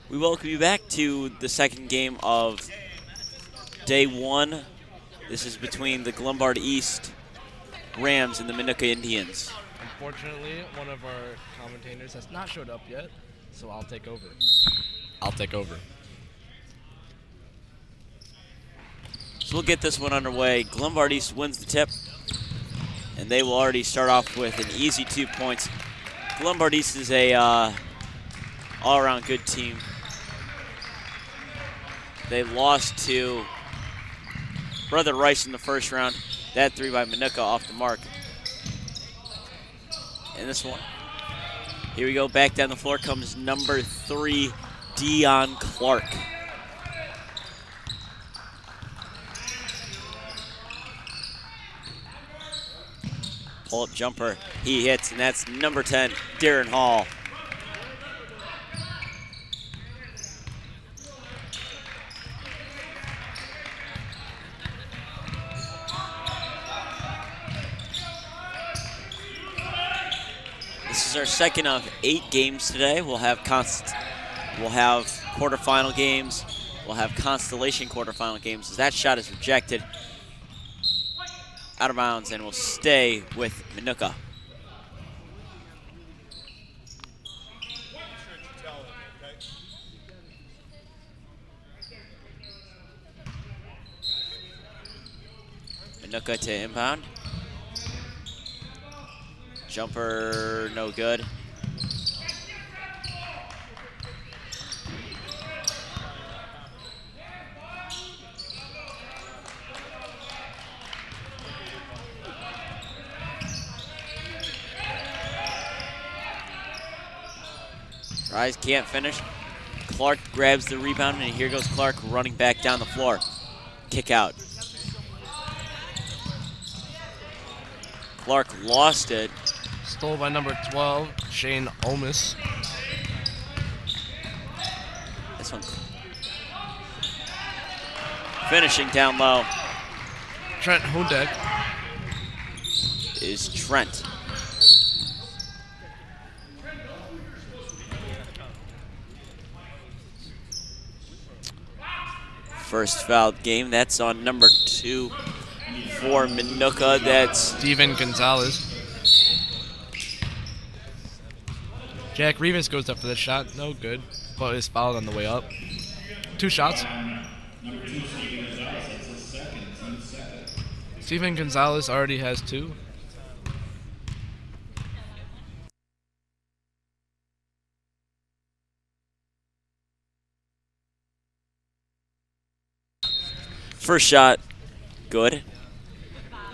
We welcome you back to the second game of day one. This is between the Glenbard East Rams and the Minnoka Indians. Unfortunately, one of our commentators has not showed up yet, so I'll take over. I'll take over. So we'll get this one underway. Glenbard East wins the tip, and they will already start off with an easy 2 points. Glenbard East is a all-around good team. They lost to Brother Rice in the first round. That three by Minnoka off the mark. And this one, here we go, back down the floor comes number 3, Dion Clark. Pull-up jumper, he hits, and that's number 10, Darren Hall. This is our second of 8 games today. We'll have quarterfinal games. We'll have constellation quarterfinal games. As that shot is rejected, out of bounds, and will stay with Minnoka. Minnoka to inbound. Jumper, no good. Rise can't finish. Clark grabs the rebound, and here goes Clark running back down the floor. Kick out. Clark lost it. Stole by number 12, Shane Omis. This one. Finishing down low. Trent Hundek. Is Trent. First fouled game, that's on number 2 for Minnoka. That's Steven Gonzalez. Jack Rivas goes up for this shot, no good, but is fouled on the way up. 2 shots. Steven Gonzalez already has 2. first shot, good.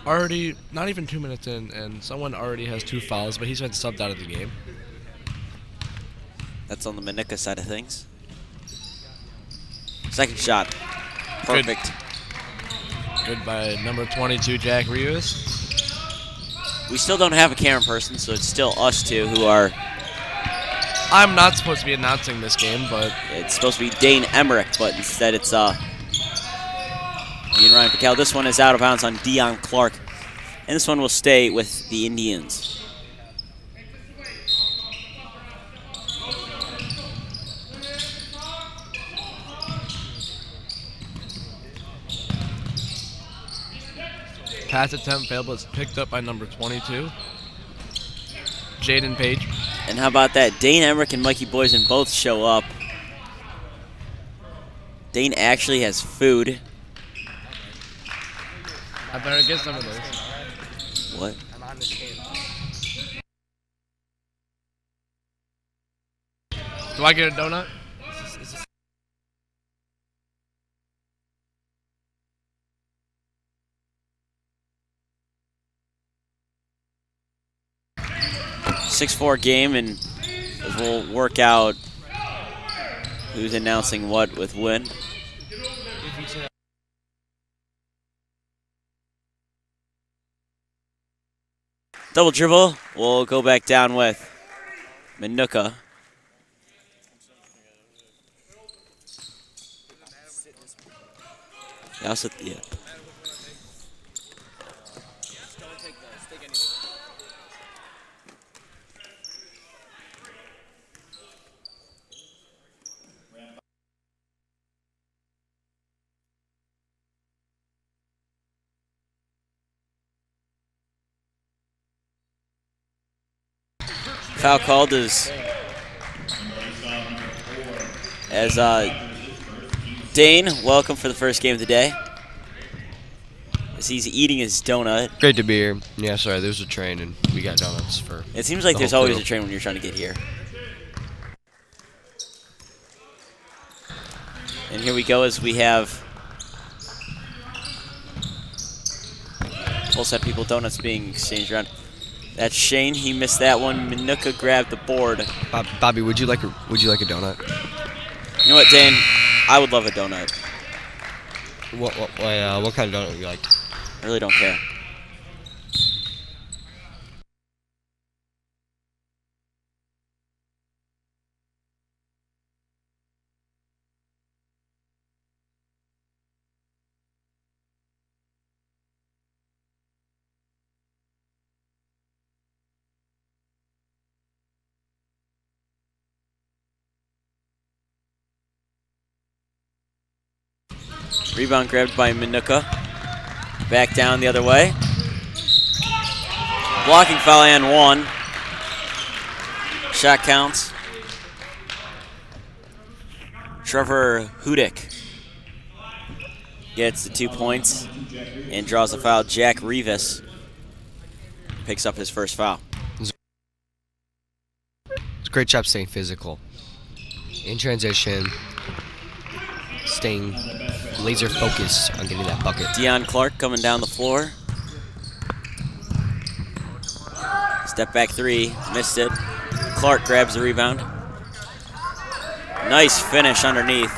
Already, not even 2 minutes in, and someone already has 2 fouls, but he's been subbed out of the game. That's on the Minnoka side of things. Second shot, perfect. Good by number 22, Jack Rivas. We still don't have a camera person, so it's still us two who are. I'm not supposed to be announcing this game, but It's supposed to be Dane Emmerich, but instead it's me and Ryan Pical. This one is out of bounds on Dion Clark, and this one will stay with the Indians. pass attempt failed, but it's picked up by number 22, Jaden Page. And how about that? Dane Emmerich and Mikey Boysen both show up. Dane actually has food. I better get some of those. What? I'm on this game. Do I get a donut? 6-4 game, and we'll work out who's announcing what with win. Double dribble. We'll go back down with Minnoka. Yeah. Foul called as Dane, welcome for the first game of the day. As he's eating his donut. Great to be here. Yeah, sorry, there's a train and we got donuts for. It seems like there's always a train when you're trying to get here. And here we go as we have full set people donuts being exchanged around. That's Shane. He missed that one. Minnoka grabbed the board. Bobby, would you like a donut? You know what, Dane? I would love a donut. What kind of donut would you like? I really don't care. Rebound grabbed by Minnoka. Back down the other way. Blocking foul and one. Shot counts. Trevor Hudick gets the 2 points and draws a foul. Jack Rivas picks up his first foul. It's a great job staying physical. In transition, staying laser focused on getting that bucket. Deion Clark coming down the floor. Step back three, missed it. Clark grabs the rebound. Nice finish underneath.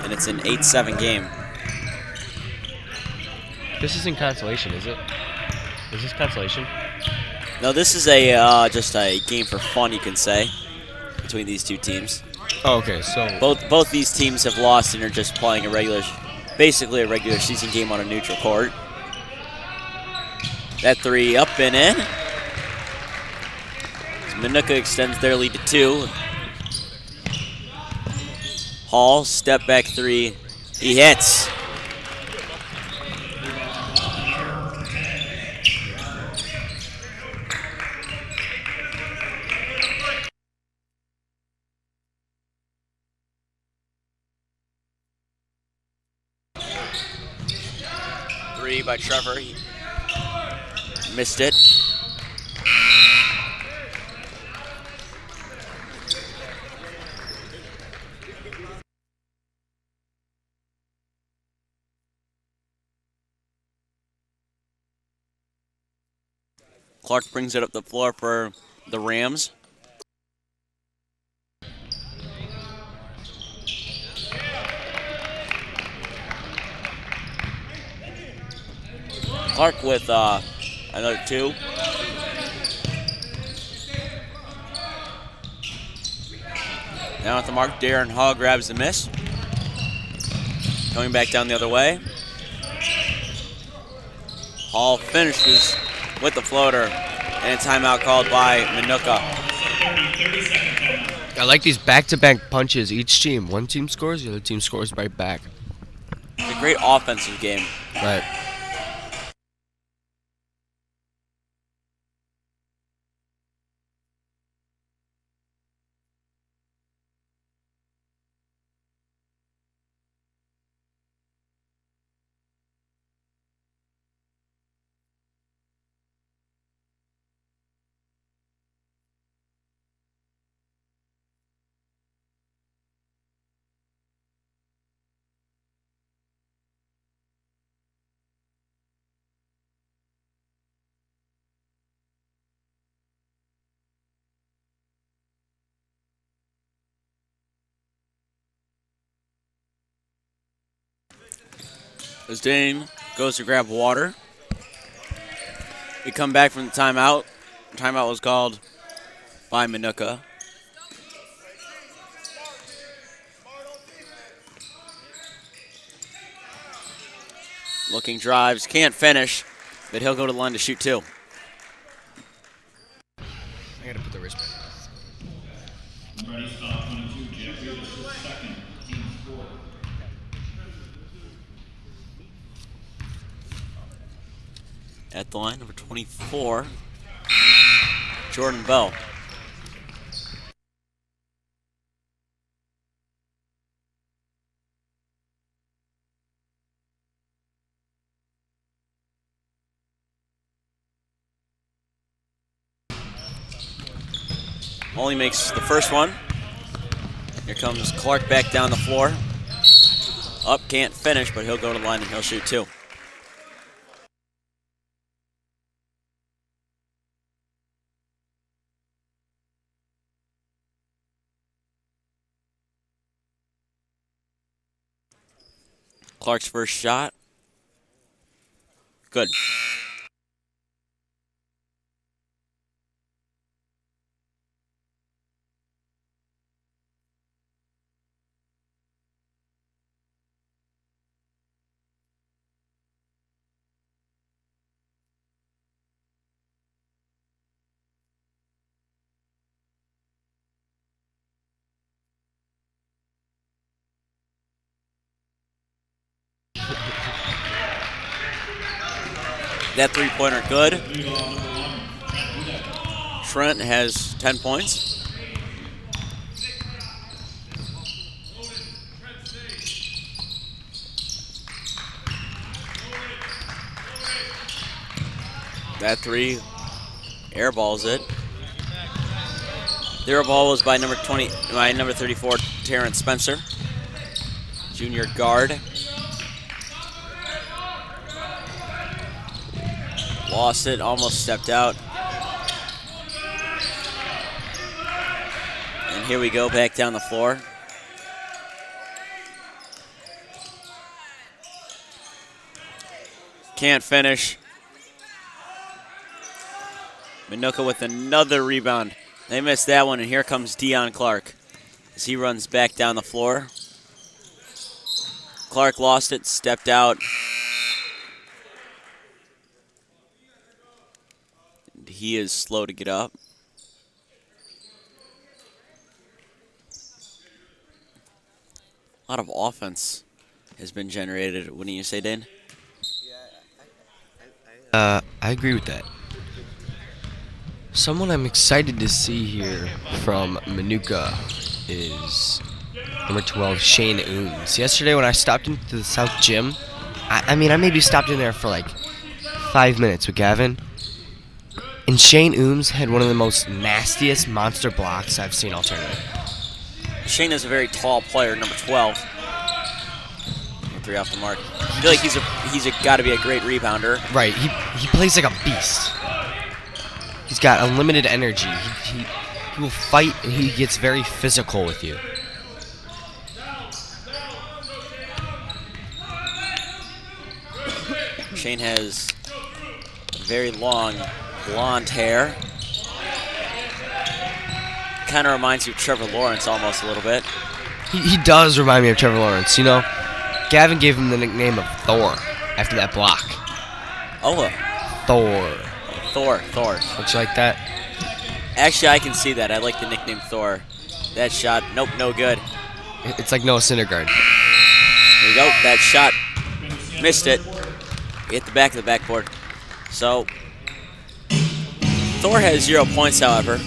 And it's an 8-7 game. This isn't consolation, is it? Is this consolation? No, this is a just a game for fun, you can say, between these two teams. Oh, okay, so both these teams have lost and are just playing basically a regular season game on a neutral court. That three up and in. Minnoka extends their lead to 2. Hall, step back three. He hits. Three by Trevor. He missed it. Clark brings it up the floor for the Rams. Clark with another 2. Down at the mark, Darren Hall grabs the miss. Coming back down the other way. Hall finishes with the floater, and a timeout called by Minnoka. I like these back-to-back punches. Each team, one team scores, the other team scores right back. It's a great offensive game. Right. As Dane goes to grab water. We come back from the timeout. The timeout was called by Minnoka. Looking drives, can't finish, but he'll go to the line to shoot 2. I gotta put the wristband. At the line, number 24, Jordan Bell. only makes the first one. Here comes Clark back down the floor. Up, can't finish, but he'll go to the line and he'll shoot 2. Clark's first shot. Good. That three-pointer good. Trent has 10 points. That 3 airballs it. The airball was by number 34, Terrence Spencer, junior guard. Lost it, almost stepped out. And here we go, back down the floor. Can't finish. Minnoka with another rebound. They missed that one, and here comes Deion Clark as he runs back down the floor. Clark lost it, stepped out. He is slow to get up. A lot of offense has been generated, wouldn't you say, Dane? I agree with that. Someone I'm excited to see here from Minnoka is number 12, Shane Ooms. Yesterday when I stopped into the South Gym, I mean, I maybe stopped in there for like 5 minutes with Gavin. And Shane Ooms had one of the most nastiest monster blocks I've seen all tournament. Shane is a very tall player, number 12. 3 off the mark. I feel like he's got to be a great rebounder. Right, he plays like a beast. He's got unlimited energy. He will fight and he gets very physical with you. Shane has very long blonde hair. Kind of reminds you of Trevor Lawrence almost a little bit. He does remind me of Trevor Lawrence. You know, Gavin gave him the nickname of Thor after that block. Oh, Thor. Thor. Looks like that. Actually, I can see that. I like the nickname Thor. That shot, nope, no good. It's like Noah Syndergaard. There you go. That shot, missed it. Hit the back of the backboard. So, Thor has 0 points, however.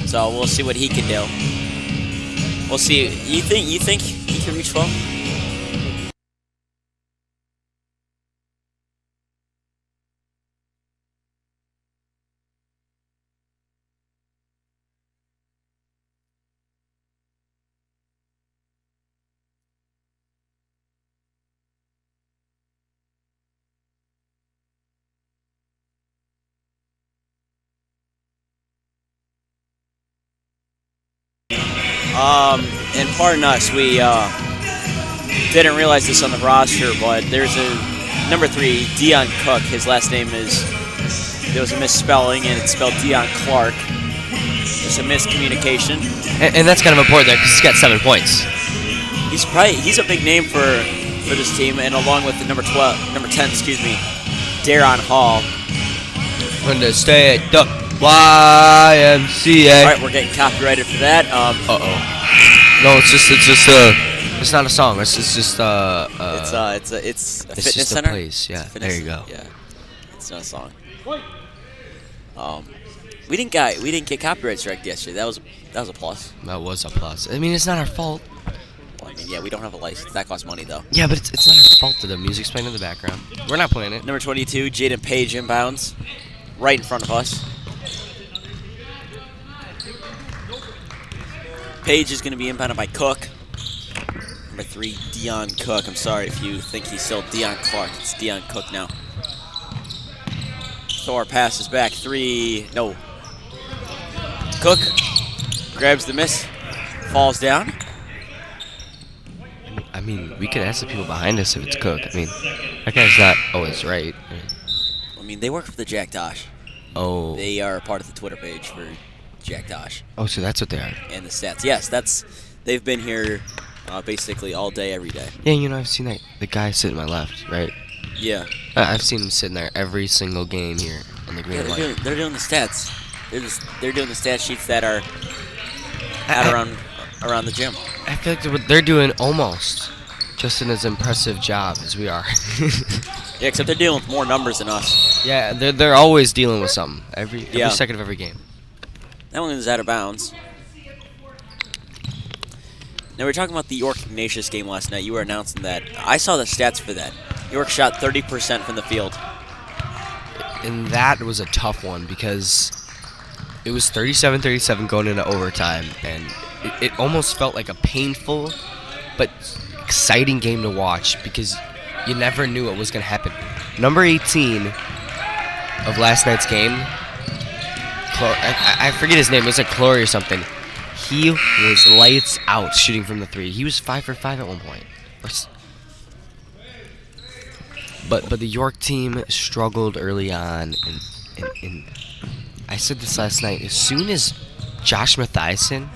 So we'll see what he can do. We'll see. You think he can reach 12? And pardon us, we didn't realize this on the roster, but there's a number 3, Deion Cook. His last name there was a misspelling, and it's spelled Deion Clark. It's a miscommunication. And that's kind of important there because he's got 7 points. He's a big name for this team, and along with the number 10, Darron Hall. When to stay at the YMCA. All right, we're getting copyrighted for that. No, it's not a song. It's just it's a fitness just center. A place. Yeah, there you go. Yeah, it's not a song. We didn't get copyright strike yesterday. That was a plus. That was a plus. I mean, it's not our fault. Well, I mean, yeah, we don't have a license. That costs money though. Yeah, but it's not our fault that the music's playing in the background. We're not playing it. Number 22, Jaden Page inbounds, right in front of us. Page is going to be impounded by Cook. Number 3, Dion Cook. I'm sorry if you think he's still Dion Clark. It's Dion Cook now. Thor passes back. 3. No. Cook grabs the miss. Falls down. I mean, we could ask the people behind us if it's Cook. I mean, that guy's not always right. I mean, they work for the Jack Tosh. Oh. They are part of the Twitter page for Jack Tosh. Oh, so that's what they are. And the stats. Yes, they've been here basically all day, every day. Yeah, you know, I've seen the guy sitting to my left, right? Yeah. I've seen him sitting there every single game here on the green light. They're doing the stats. They're doing the stat sheets that are out around the gym. I feel like they're doing almost just as impressive job as we are. Yeah, except they're dealing with more numbers than us. Yeah, they're always dealing with something every second of every game. That one is out of bounds. Now, we were talking about the York Ignatius game last night. You were announcing that. I saw the stats for that. York shot 30% from the field. And that was a tough one because it was 37-37 going into overtime, and it almost felt like a painful but exciting game to watch because you never knew what was going to happen. Number 18 of last night's game, I forget his name. It was like Chloe or something. He was lights out shooting from the 3. He was 5 for 5 at one point. But the York team struggled early on, and I said this last night. As soon as Josh Mathiasen,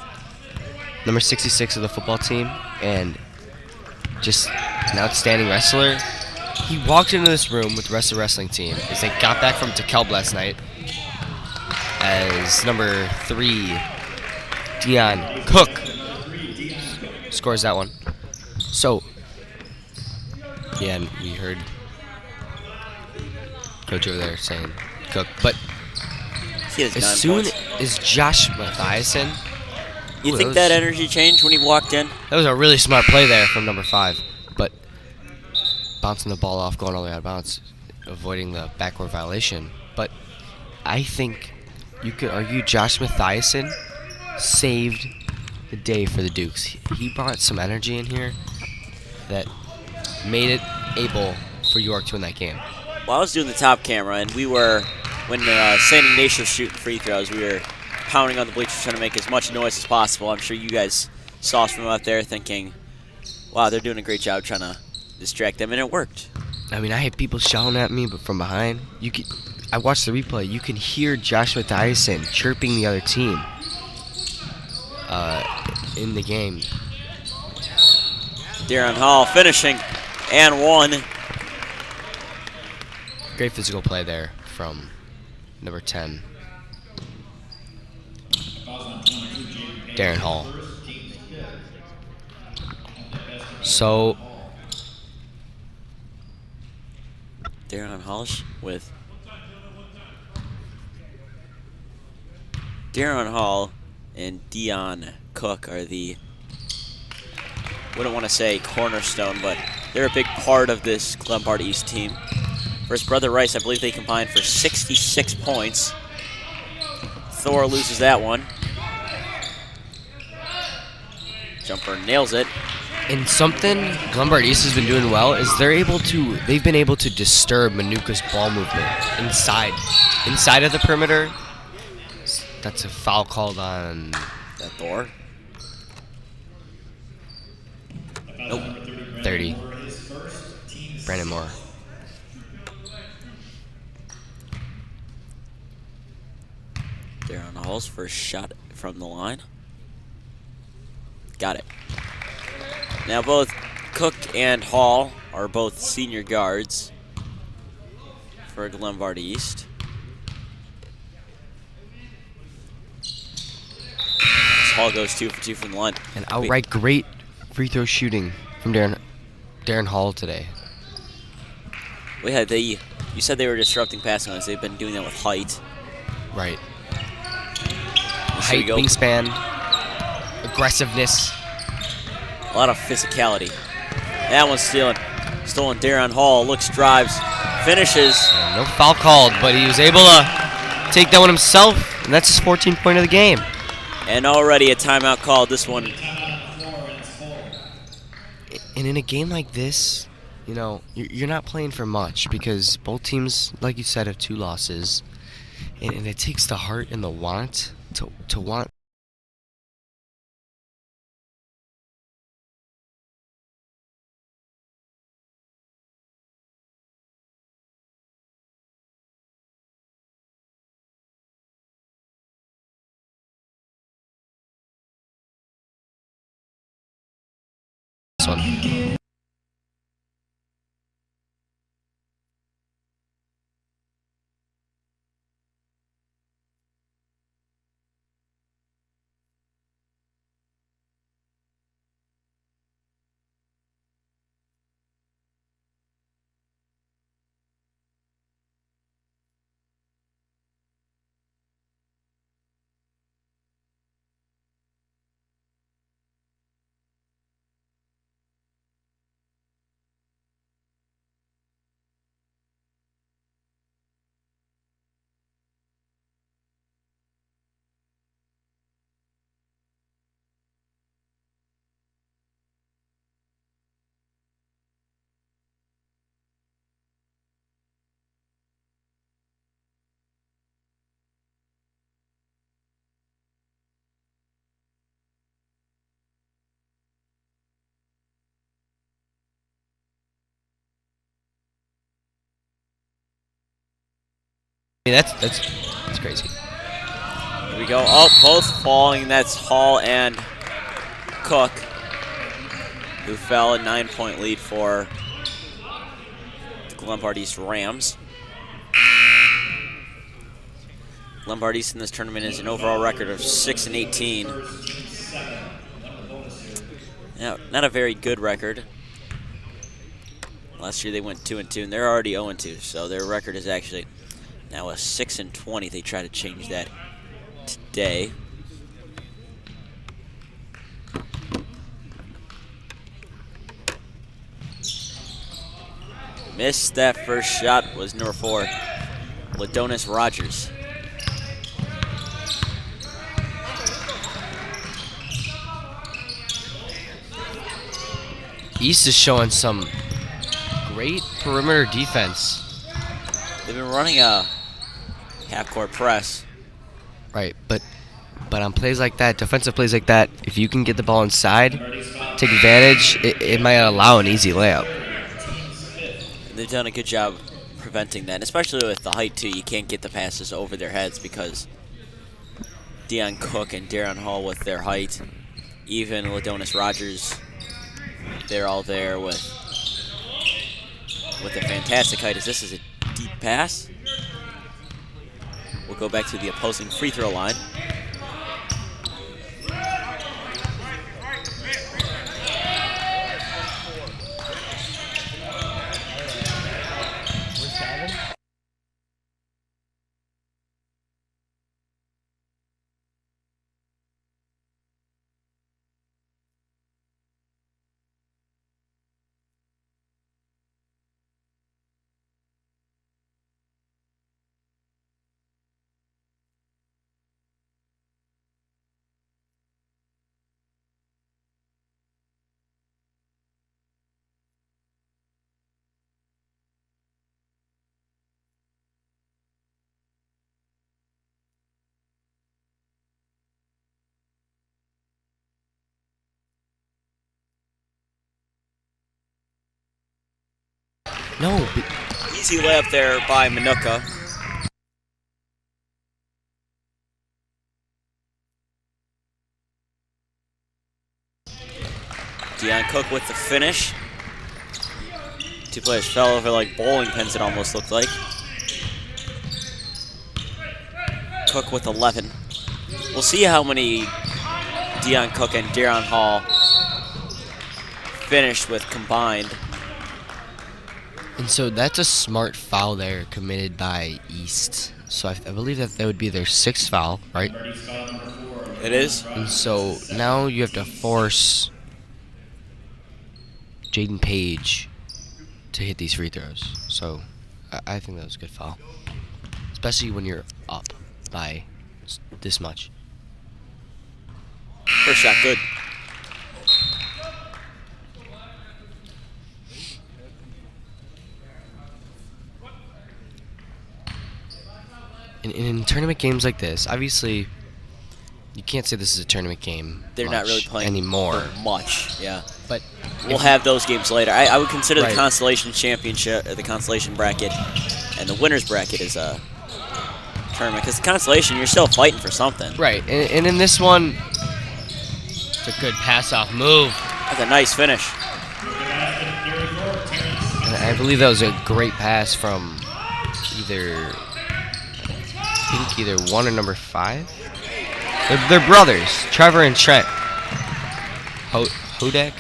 number 66 of the football team, and just an outstanding wrestler, he walked into this room with the rest of the wrestling team as they got back from DeKalb last night as number 3, Dion Cook, scores that one. So, yeah, and we heard Coach over there saying Cook, but as soon as Josh Mathiasen, you think that energy changed when he walked in? That was a really smart play there from number 5, but bouncing the ball off, going all the way out of bounds, avoiding the backcourt violation. But I think you could argue Josh Mathiasen saved the day for the Dukes. He brought some energy in here that made it able for York to win that game. Well, I was doing the top camera, and we were, when St. Ignatius was shooting free throws, we were pounding on the bleachers trying to make as much noise as possible. I'm sure you guys saw us from out there thinking, wow, they're doing a great job trying to distract them, and it worked. I mean, I had people shouting at me, but from behind, I watched the replay. You can hear Josh Mathiasen chirping the other team in the game. Darren Hall finishing and 1. Great physical play there from number 10, Darren Hall. So Darren Hall with Darren Hall and Dion Cook are the, wouldn't want to say cornerstone, but they're a big part of this Glenbard East team. For his brother Rice, I believe they combined for 66 points. Thor loses that one. Jumper nails it. And something Glenbard East has been doing well is they've been able to disturb Minnoka's ball movement inside of the perimeter. That's a foul called on that Thor. Nope. 30. Brandon Moore. Darren Hall's first shot from the line. Got it. Now both Cook and Hall are both senior guards for Glenbard East. Hall goes 2 for 2 from the line. And outright great free throw shooting from Darren Hall today. You said they were disrupting passing lanes. They've been doing that with height. Right. Height, wingspan, aggressiveness. A lot of physicality. That one's stolen. Darren Hall looks, drives, finishes. And no foul called, but he was able to take that one himself, and that's his 14th point of the game. And already a timeout called. This one. And in a game like this, you know, you're not playing for much because both teams, like you said, have 2 losses. And it takes the heart and the want to want. This one. I mean, that's crazy. Here we go. Oh, both falling. That's Hall and Cook, who fell. A 9-point lead for the Glenbard East Rams. Glenbard East in this tournament is an overall record of 6-18. Now, not a very good record. Last year they went 2-2, and they're already 0-2, so their record is actually now a 6-20. They try to change that today. Missed that first shot was number 4, Ladonis Rogers. East is showing some great perimeter defense. They've been running a half-court press. Right, but on plays like that, defensive plays like that, if you can get the ball inside, take advantage, it might allow an easy layup. They've done a good job preventing that, and especially with the height, too. You can't get the passes over their heads because Deion Cook and Darren Hall with their height, even Ladonis Rogers, they're all there with a fantastic height. As this is a deep pass. We'll go back to the opposing free throw line. No, Easy layup there by Minnoka. Deion Cook with the finish. 2 players fell over like bowling pins, it almost looked like. Cook with 11. We'll see how many Deion Cook and Darren Hall finished with combined. and so that's a smart foul there committed by East. So I believe that would be their 6th foul, right? It is. And so now you have to force Jaden Page to hit these free throws. So I think that was a good foul, especially when you're up by this much. First shot, good. In tournament games like this, obviously, you can't say this is a tournament game. They're not really playing anymore. Much, yeah. But we'll have those games later. I would consider Right. the Constellation Championship, the Constellation bracket, and the winners bracket is a tournament. Because the Constellation, you're still fighting for something. right, and in this one, it's a good pass-off move. That's a nice finish. And I believe that was a great pass from either 1 or number 5. They're brothers, Trevor and Trent. Hodek,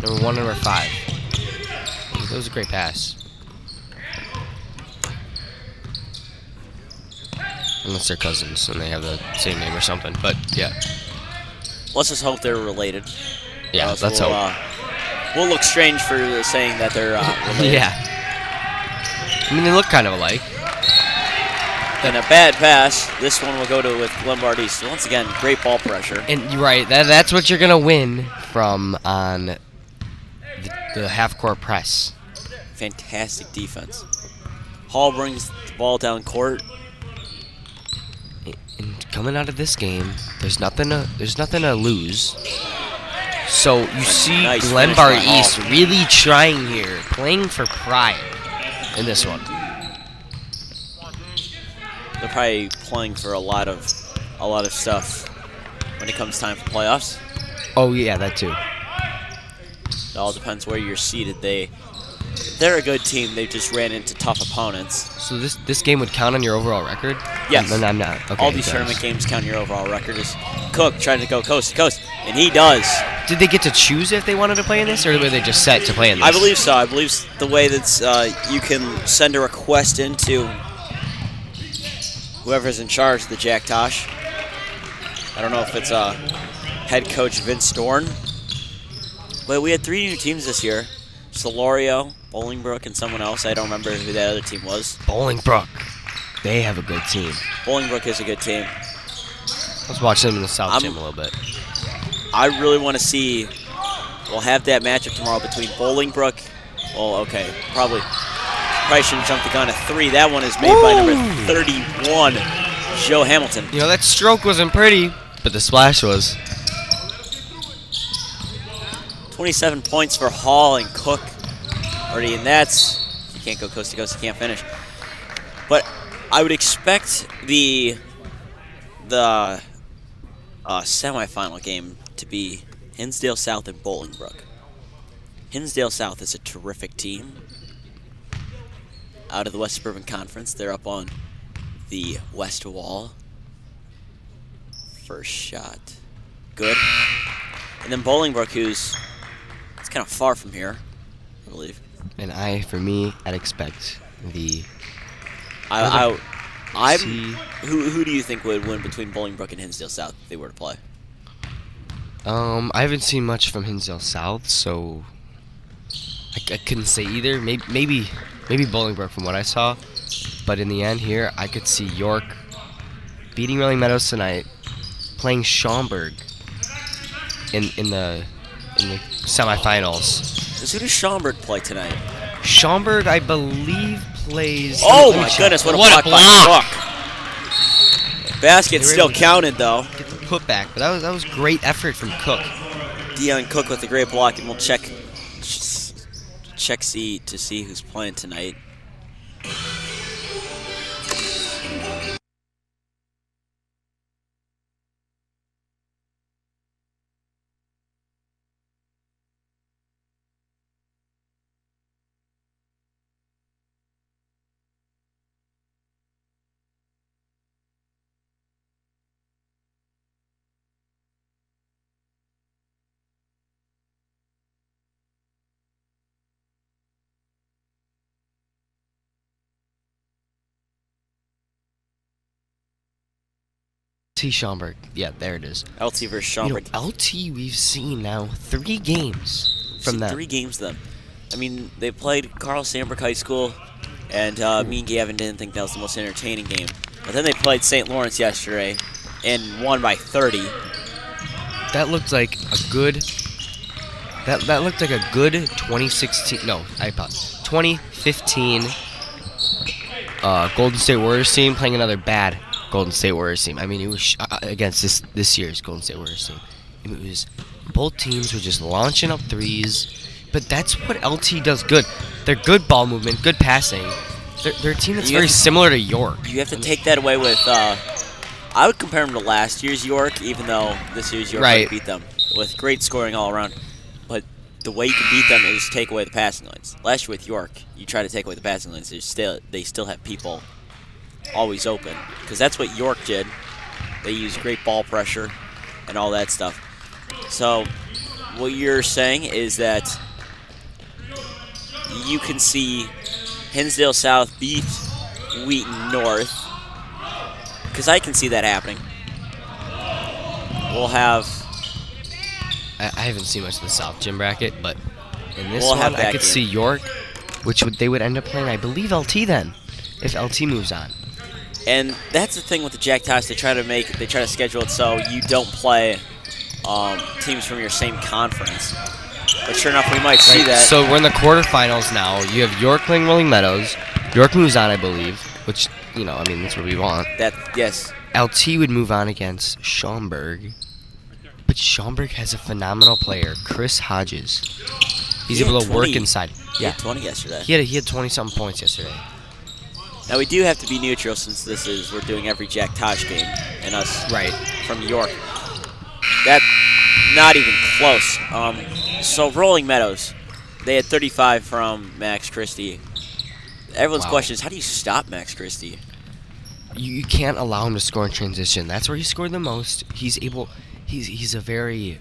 number 1, number 5. That was a great pass. Unless they're cousins and they have the same name or something, but yeah. Let's just hope they're related. Yeah, So let's hope. We'll look strange for saying that they're related. Yeah. I mean, they look kind of alike. And a bad pass. This one will go to with Glenbard East. Once again, great ball pressure. And you're right, that's what you're going to win from on the half-court press. Fantastic defense. Hall brings the ball down court. And coming out of this game, there's nothing to lose. So you see Nice Glenbard finish by East really trying here, playing for pride in this one. They're probably playing for a lot of stuff when it comes time for playoffs. Oh yeah, that too. It all depends where you're seated. They're a good team. They just ran into tough opponents. So this game would count on your overall record? Yes. I'm not. Okay, All these it does. tournament games count your overall record. Is Cook trying to go coast to coast, and he does. Did they get to choose if they wanted to play in this, or were they just set to play in this? I believe so. I believe the way that you can send a request into whoever's in charge of the Jack Tosh. I don't know if it's head coach Vince Dorn. But we had 3 new teams this year. Solorio, Bolingbrook, and someone else. I don't remember who that other team was. Bolingbrook. They have a good team. Bolingbrook is a good team. Let's watch them in the South Gym a little bit. I really want to see. We'll have that matchup tomorrow between Bolingbrook. Well, okay, probably shouldn't jump the gun at 3. That one is made by number 31, Joe Hamilton. You know, that stroke wasn't pretty, but the splash was. 27 points for Hall and Cook already, and that's, you can't go coast to coast, you can't finish. But I would expect the semifinal game to be Hinsdale South and Bolingbrook. Hinsdale South is a terrific team out of the West Suburban Conference. They're up on the west wall. First shot, good. And then Bolingbrook, it's kind of far from here, I believe. And for me, I'd expect the. Who do you think would win between Bolingbrook and Hinsdale South if they were to play? I haven't seen much from Hinsdale South, so I couldn't say either. Maybe Bolingbrook from what I saw, but in the end here, I could see York beating Rolling Meadows tonight, playing Schaumburg in the semifinals. Who does Schaumburg play tonight? Schaumburg, I believe, plays. Oh my goodness! What a block by Cook. Basket still counted though. Get the putback, but that was great effort from Cook. Dion Cook with a great block, and we'll check to see who's playing tonight. LT Schaumburg. Yeah, there it is. LT versus Schaumburg. You know, LT, we've seen now 3 games from them. 3 games of them. I mean, they played Carl Sandburg High School, and me and Gavin didn't think that was the most entertaining game. But then they played St. Lawrence yesterday and won by 30. that looked like a good. That looked like a good 2016. No, I apologize. 2015 Golden State Warriors team playing another bad Golden State Warriors team. I mean, it was against this year's Golden State Warriors team. It was both teams were just launching up threes, but that's what LT does good. They're good ball movement, good passing. They're a team that's very similar to York. You have to take that away with. I would compare them to last year's York, even though this year's York might beat them with great scoring all around. But the way you can beat them is take away the passing lanes. Last year with York, you try to take away the passing lanes. They still have people always open because that's what York did. They used great ball pressure and all that stuff. So what you're saying is that you can see Hinsdale South beat Wheaton North, because I can see that happening. We'll have... I haven't seen much of the South Gym bracket, but in this one I could see York, which they would end up playing, I believe, LT then, if LT moves on. And that's the thing with the Jack Tosh. They try to schedule it so you don't play teams from your same conference. But sure enough, we might see that. So we're in the quarterfinals now. You have York playing Rolling Meadows. York moves on, I believe, which, you know, I mean, that's what we want. Yes. LT would move on against Schaumburg. But Schaumburg has a phenomenal player, Chris Hodges. He's able to work inside. He had 20 yesterday. He had 20-something points yesterday. Now, we do have to be neutral since we're doing every Jack Tosh game, and us from York. That, not even close. So Rolling Meadows, they had 35 from Max Christie. Everyone's question is, how do you stop Max Christie? You can't allow him to score in transition. That's where he scored the most. He's a very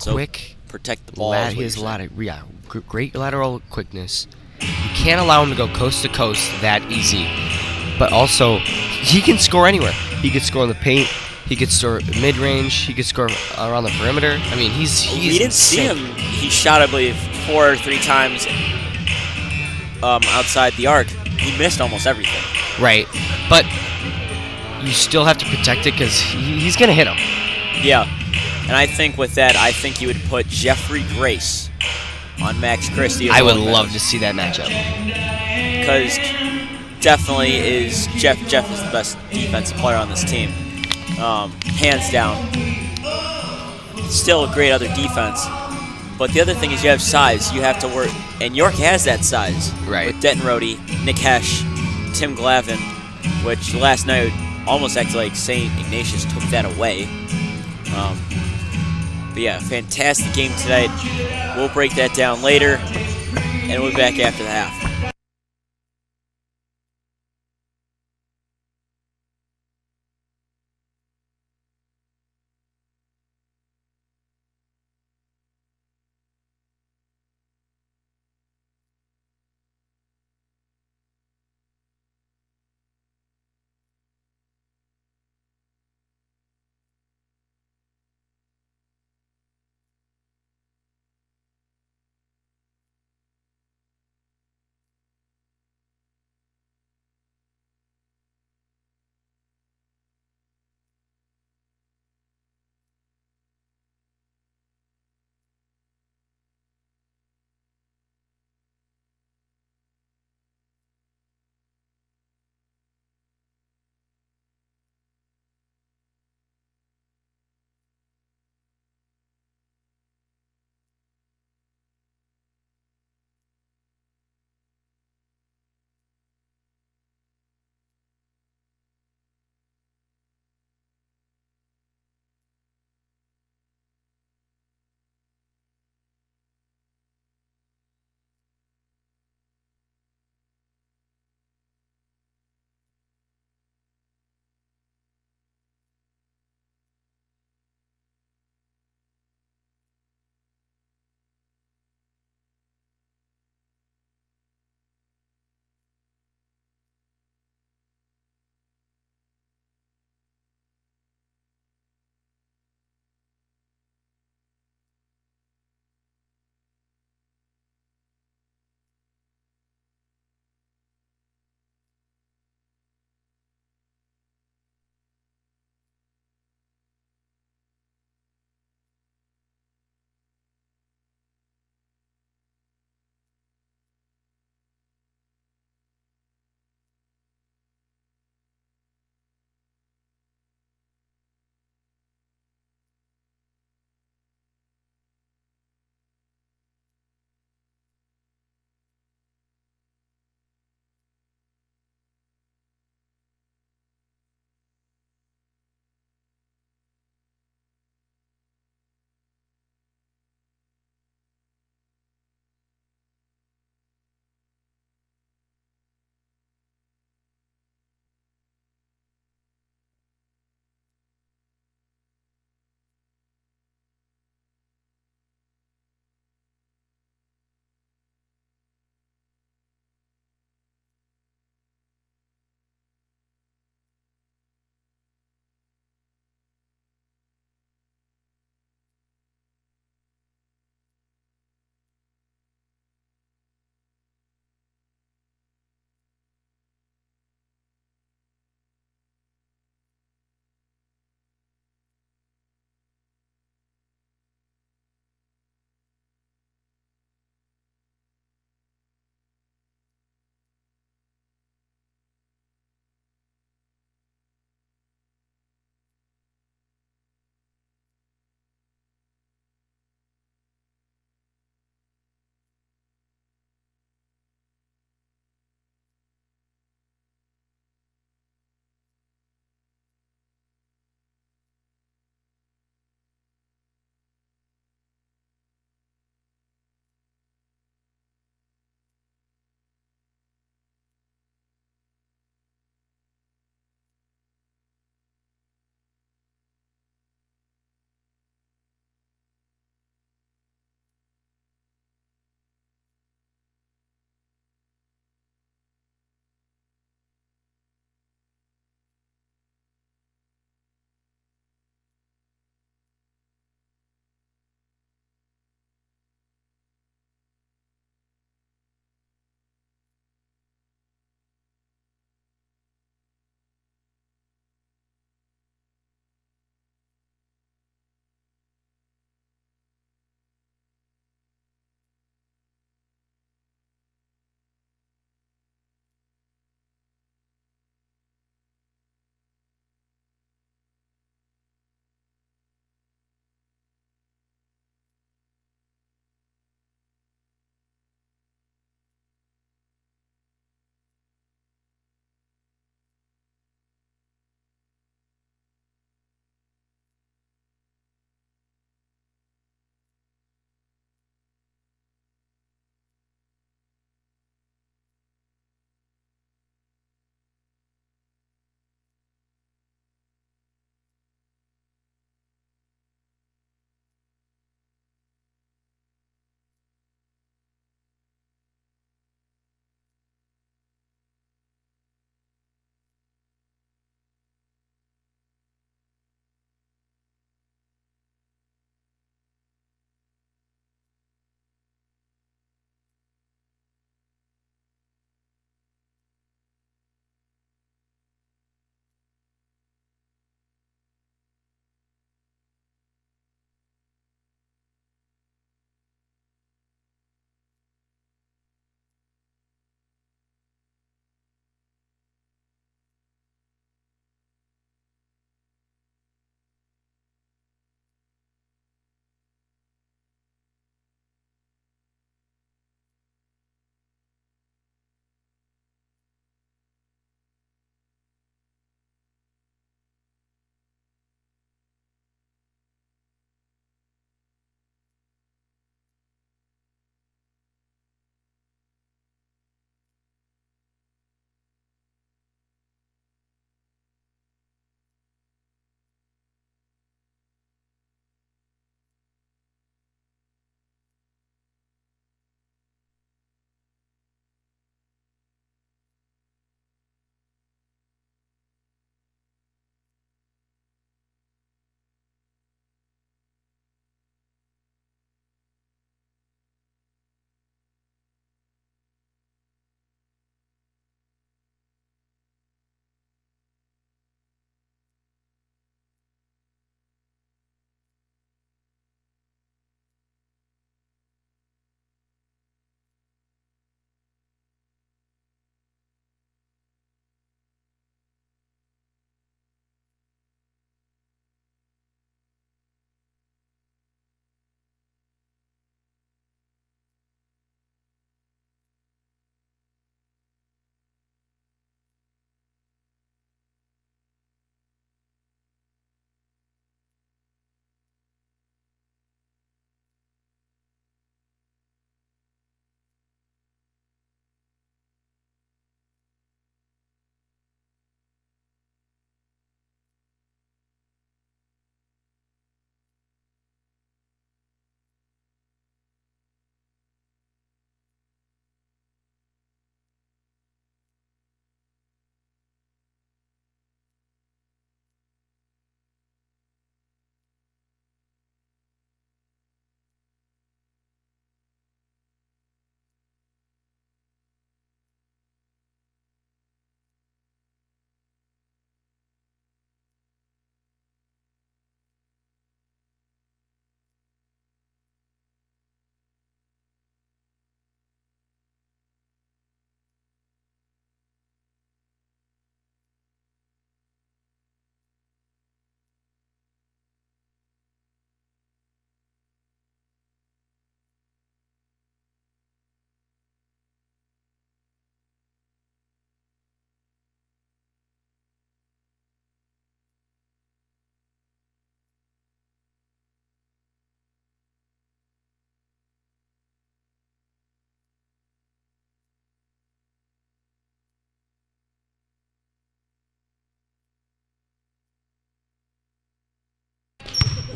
quick. Protect the ball. He has a lot of great lateral quickness. You can't allow him to go coast to coast that easy. But also, he can score anywhere. He could score in the paint. He could score mid-range. He could score around the perimeter. I mean, he's we didn't see him. He shot, I believe, 4 or 3 times outside the arc. He missed almost everything. Right. But you still have to protect it because he's going to hit him. Yeah. And I think with that, you would put Jeffrey Grace on Max Christie. I would love to see that matchup. Because definitely Jeff is the best defensive player on this team. Hands down. Still a great other defense. But the other thing is you have size. You have to work. And York has that size. Right. With Denton Rohde, Nick Hesh, Tim Glavin, which last night almost acted like St. Ignatius took that away. But yeah, fantastic game tonight. We'll break that down later, and we'll be back after the half.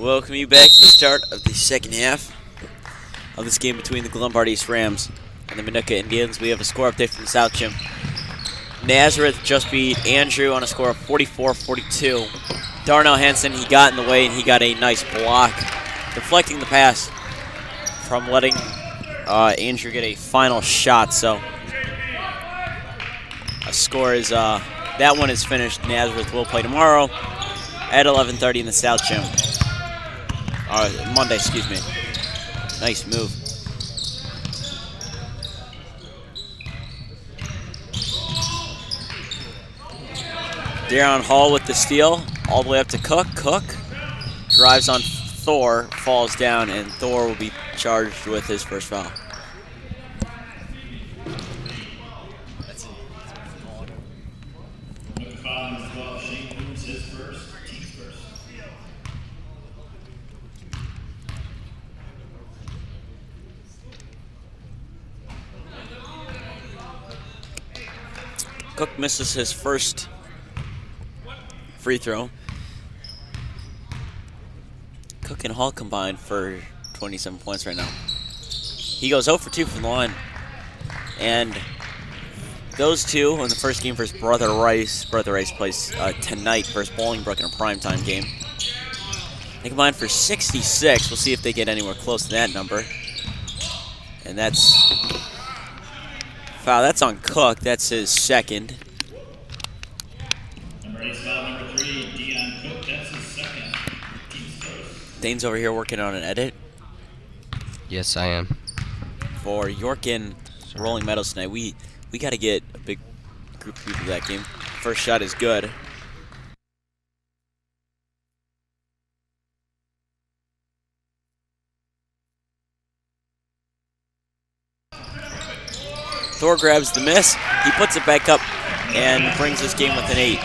Welcome you back to the start of the second half of this game between the Glenbard East Rams and the Minnoka Indians. We have a score update from the South Gym. Nazareth just beat Andrew on a score of 44-42. Darnell Hansen, he got in the way and he got a nice block, deflecting the pass from letting Andrew get a final shot. So a score is, that one is finished. Nazareth will play tomorrow at 11:30 in the South Gym. Monday, excuse me. Nice move. Darren Hall with the steal, all the way up to Cook. Cook drives on Thor, falls down, and Thor will be charged with his first foul. Cook misses his first free throw. Cook and Hall combined for 27 points right now. He goes 0 for 2 from the line. And those two in the first game versus Brother Rice. Brother Rice plays tonight versus Bolingbrook in a primetime game. They combined for 66. We'll see if they get anywhere close to that number. And that's foul. That's on Cook. That's his second. Number 3, Dion Cook. That's his second. Team's first. Dane's over here working on an edit Yes, I am. for York and Rolling Meadows tonight. We got to get a big group of people to that game. First shot is good. Thor grabs the miss. He puts it back up and brings this game with an 8.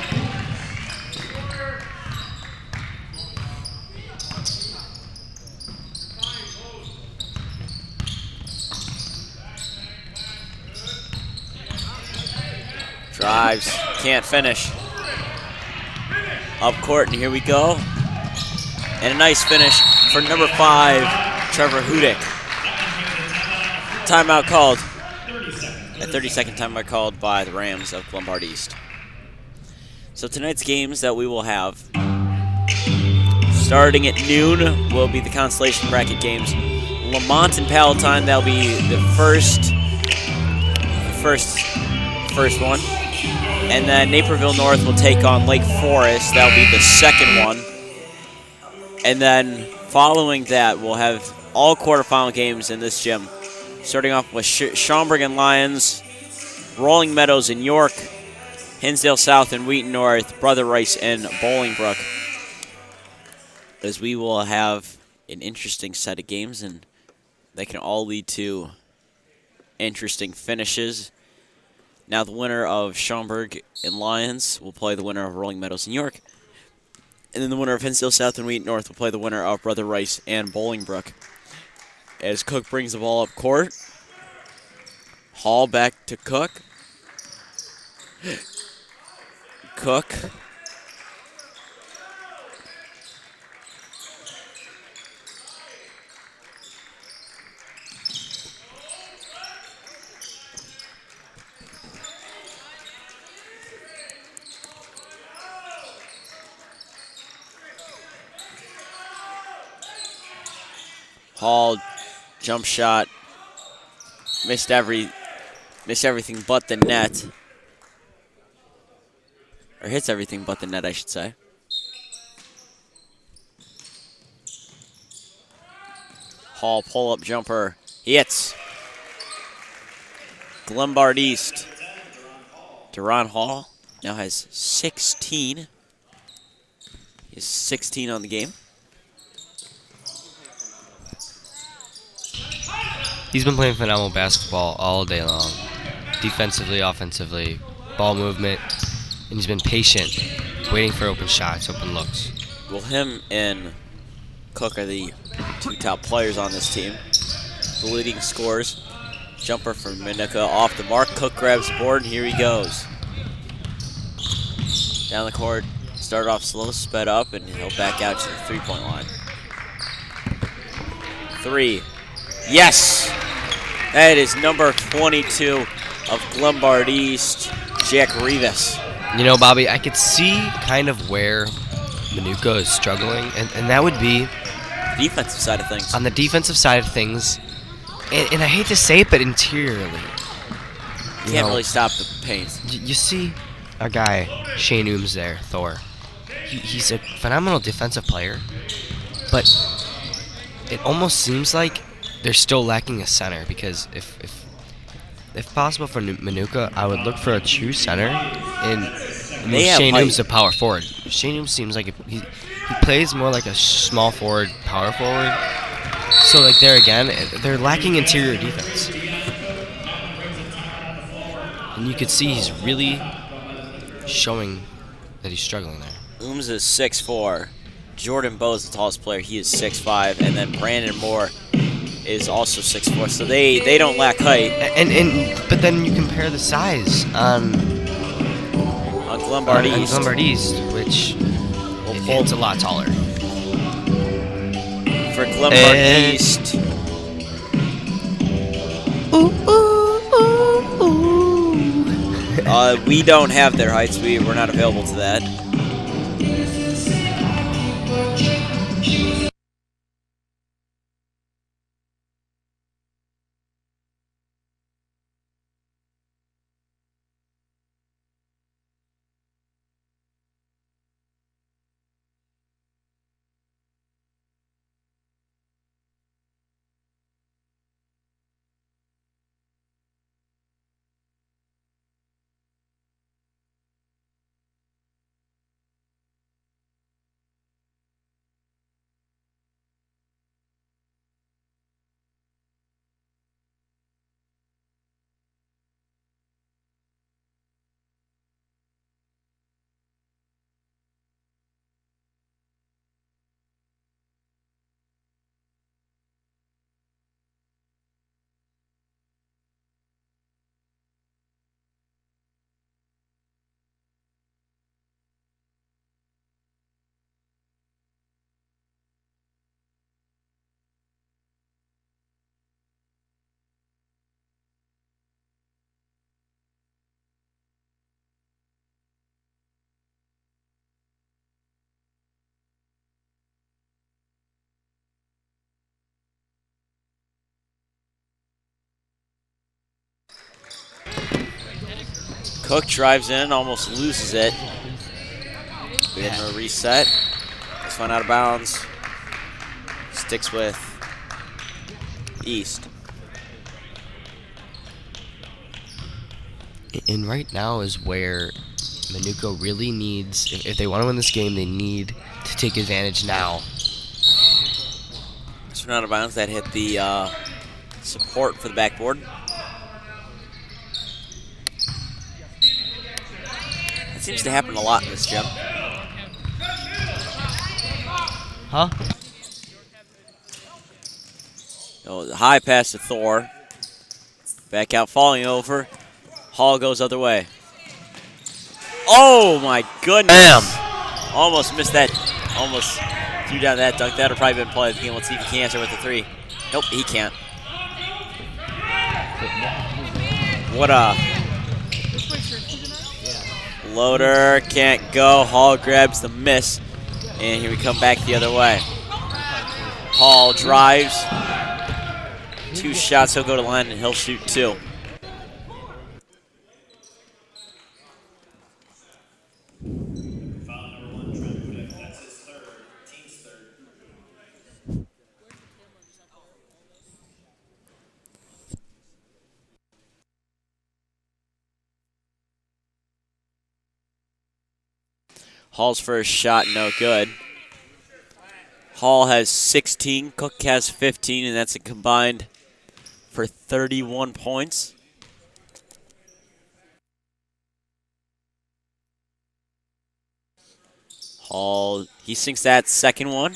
Drives, can't finish. Up court, and here we go. And a nice finish for number 5, Trevor Hudick. Timeout called. A 30-second timeout called by the Rams of Glenbard East. So tonight's games that we will have, starting at noon, will be the consolation bracket games. Lamont and Palatine, that'll be the first one. And then Naperville North will take on Lake Forest. That'll be the second one. And then following that, we'll have all quarterfinal games in this gym. Starting off with Schaumburg and Lions, Rolling Meadows and York, Hinsdale South and Wheaton North, Brother Rice and Bolingbrook. As we will have an interesting set of games, and they can all lead to interesting finishes. Now the winner of Schaumburg and Lions will play the winner of Rolling Meadows and York. And then the winner of Hinsdale South and Wheaton North will play the winner of Brother Rice and Bolingbrook. As Cook brings the ball up court. Hall back to Cook. Cook. Hall, jump shot, missed everything but the net. Or hits everything but the net, I should say. Hall, pull-up jumper, hits. Glenbard East. Deron Hall now has 16. He has 16 on the game. He's been playing phenomenal basketball all day long. Defensively, offensively, ball movement, and he's been patient, waiting for open shots, open looks. Well, him and Cook are the two top players on this team. The leading scorers. Jumper from Minnoka off the mark. Cook grabs the board, and here he goes. Down the court, started off slow, sped up, and he'll back out to the three-point line. 3. Yes! That is number 22 of Glenbard East, Jack Rivas. You know, Bobby, I could see kind of where Minnoka is struggling, and that would be Defensive side of things. on the defensive side of things. And I hate to say it, but interiorly. Can't really stop the pace. You see our guy, Shane Ooms there, Thor. He's a phenomenal defensive player, but it almost seems like they're still lacking a center, because if possible for Minnoka, I would look for a true center, and Shane Ooms a power forward. Shane Ooms seems like he plays more like a small forward, power forward. So like there again, they're lacking interior defense. And you could see he's really showing that he's struggling there. Ooms is 6'4". Jordan Bowe is the tallest player. He is 6'5". And then Brandon Moore is also 6'4". So they don't lack height. But then you compare the size on Glenbard East. On Glenbard East, which it's a lot taller. For Glenbard East. We don't have their heights. We're not available to that. Cook drives in, almost loses it. We have a reset. This one out of bounds. Sticks with East. And right now is where Minnoka really needs, if they want to win this game, they need to take advantage now. This one out of bounds. That hit the support for the backboard. That seems to happen a lot in this gym. Huh? Oh, the high pass to Thor. Back out, falling over. Hall goes other way. Oh my goodness! Bam! Almost missed that. Almost threw down that dunk. That'll probably been play of the game. Let's see if he can answer with the three. Nope, he can't. What a loader, can't go. Hall grabs the miss, and here we come back the other way. Hall drives. 2 shots, he'll go to the line, and he'll shoot 2. Hall's first shot, no good. Hall has 16, Cook has 15, and that's a combined for 31 points. Hall, he sinks that second one.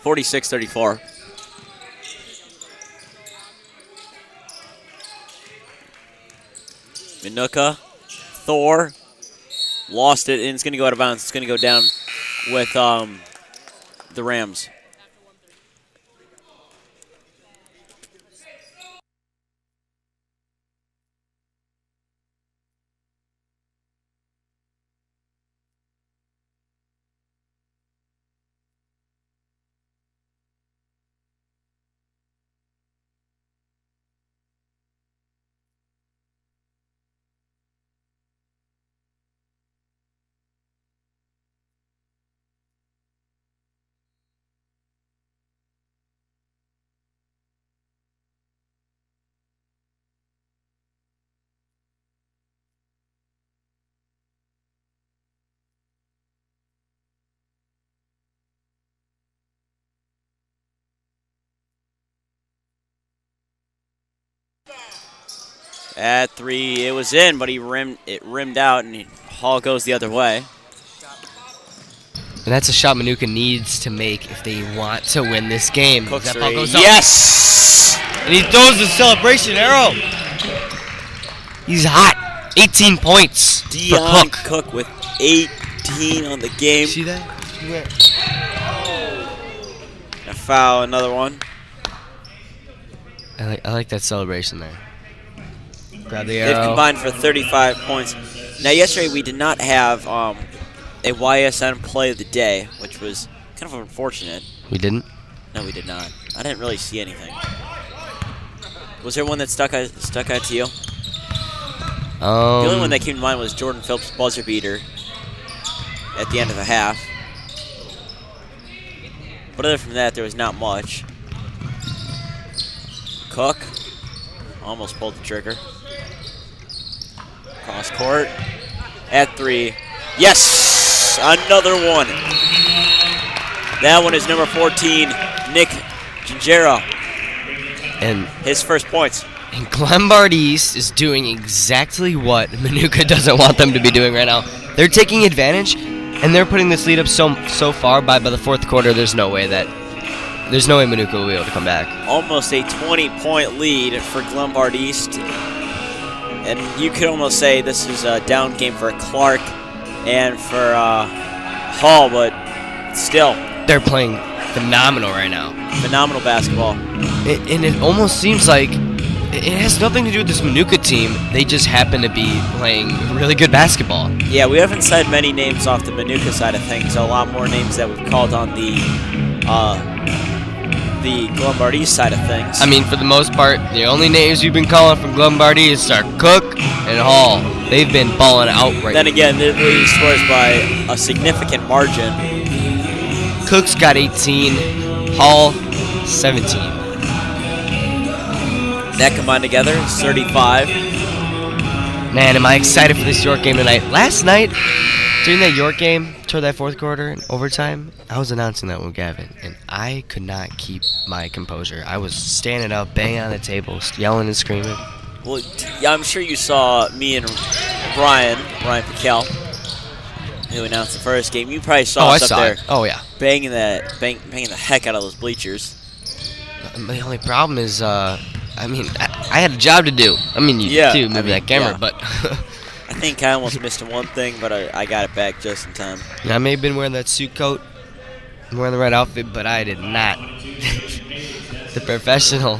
46-34. Minnoka, Thor, lost it, and it's going to go out of bounds. It's going to go down with the Rams. At 3, it was in, but it rimmed out, and Hall goes the other way. And that's a shot Minnoka needs to make if they want to win this game. Cook That ball 3. goes up. Yes! And he throws the celebration arrow. He's hot. 18 points for Dion Cook. Cook with 18 on the game. See that? A foul, another one. I like that celebration there. Grab the They've arrow. combined for 35 points. Now, yesterday we did not have a YSN play of the day, which was kind of unfortunate. We didn't? No, we did not. I didn't really see anything. Was there one that stuck out to you? The only one that came to mind was Jordan Phillips' buzzer beater at the end of the half. But other from that, there was not much. Cook almost pulled the trigger. Cross court at 3. Yes! Another one. That one is number 14, Nick Gingero. And His first points. And Glenbard East is doing exactly what Minnoka doesn't want them to be doing right now. They're taking advantage, and they're putting this lead up so far. By the fourth quarter, there's no way Minnoka will be able to come back. Almost a 20-point lead for Glenbard East. And you could almost say this is a down game for Clark and for Hall, but still. They're playing phenomenal right now. Phenomenal basketball. And it almost seems like it has nothing to do with this Minnoka team. They just happen to be playing really good basketball. Yeah, we haven't said many names off the Minnoka side of things. A lot more names that we've called on the Glenbard East side of things. I mean, for the most part, the only names we've been calling from Glenbard East are Cook and Hall. They've been balling out right Then again, it really scores by a significant margin. Cook's got 18, Hall 17. That combined together is 35. Man, am I excited for this York game tonight. Last night, during that York game, toward that fourth quarter in overtime, I was announcing that with Gavin, and I could not keep my composure. I was standing up, banging on the table, yelling and screaming. Well, yeah, I'm sure you saw me and Ryan Piquel, who announced the first game. You probably saw us up there. Oh, yeah. Banging the heck out of those bleachers. The only problem is, I mean, I had a job to do. I mean, you do move that camera, yeah. but I think I almost missed one thing, but I got it back just in time. I may have been wearing that suit coat, wearing the right outfit, but I did not. The professional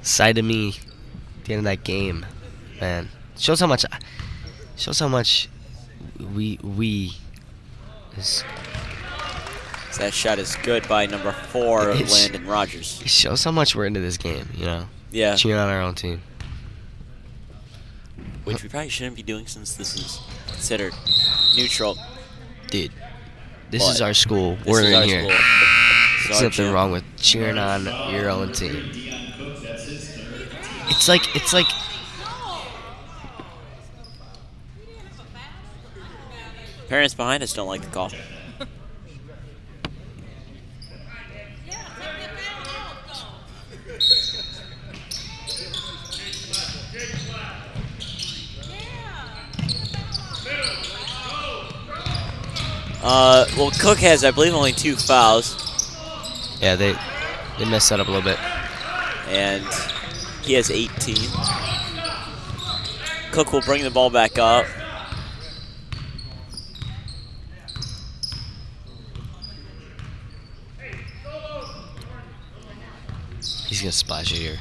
side of me at the end of that game, man, shows how much we is. That shot is good by number 4, Landon Rogers. It shows how much we're into this game, you know. Yeah. Cheering on our own team. Which we probably shouldn't be doing since this is considered neutral. Dude, this is our school. We're in here. There's nothing wrong with cheering on your own team. It's like Parents behind us don't like the call. Well, Cook has, I believe, only 2 fouls. Yeah, they messed that up a little bit. And he has 18. Cook will bring the ball back up. He's gonna splash it here.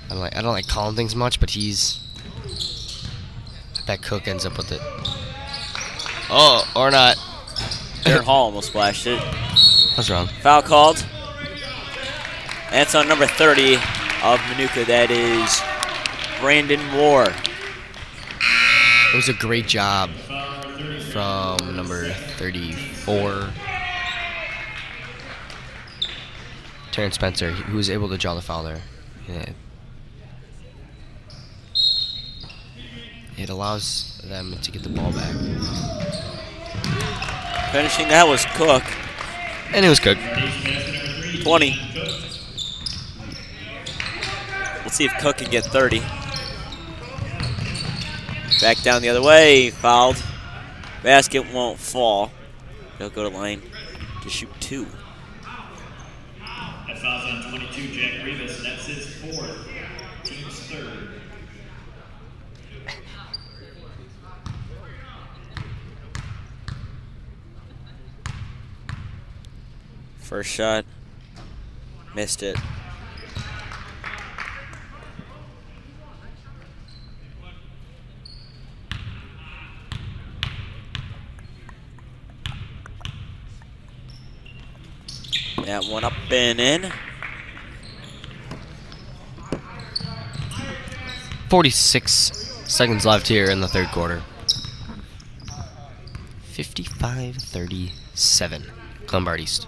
I don't like calling things much, but I bet Cook ends up with it. Oh, or not. Darren Hall almost splashed it. What's wrong? Foul called. That's on number 30 of Minnoka. That is Brandon Moore. It was a great job from number 34. Terrence Spencer, who was able to draw the foul there. Yeah. It allows them to get the ball back. Finishing that was Cook. And it was Cook. 20. We'll see if Cook can get 30. Back down the other way, fouled. Basket won't fall. They'll go to line to shoot 2. That foul's on 22, Jack Rivas. That's his 4th. Team's 3rd. First shot, missed it. That one up and in. 46 seconds left here in the third quarter. 55-37. Glenbard East.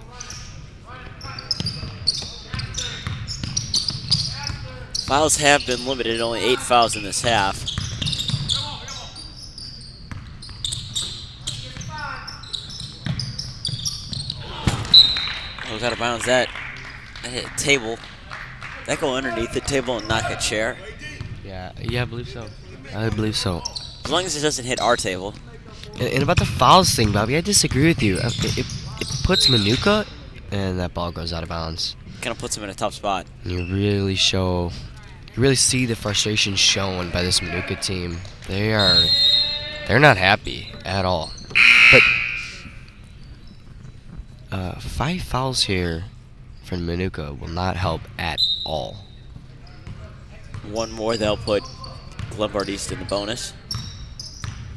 Fouls have been limited, only 8 fouls in this half. Oh, got to bounce that. That hit a table. That go underneath the table and knock a chair. Yeah, I believe so. I believe so. As long as it doesn't hit our table. And about the fouls thing, Bobby, I disagree with you. It puts Minnoka, and that ball goes out of bounds. Kind of puts him in a tough spot. You really see the frustration shown by this Minnoka team. They're not happy at all. But 5 fouls here from Minnoka will not help at all. One more, they'll put Glenbard East in the bonus.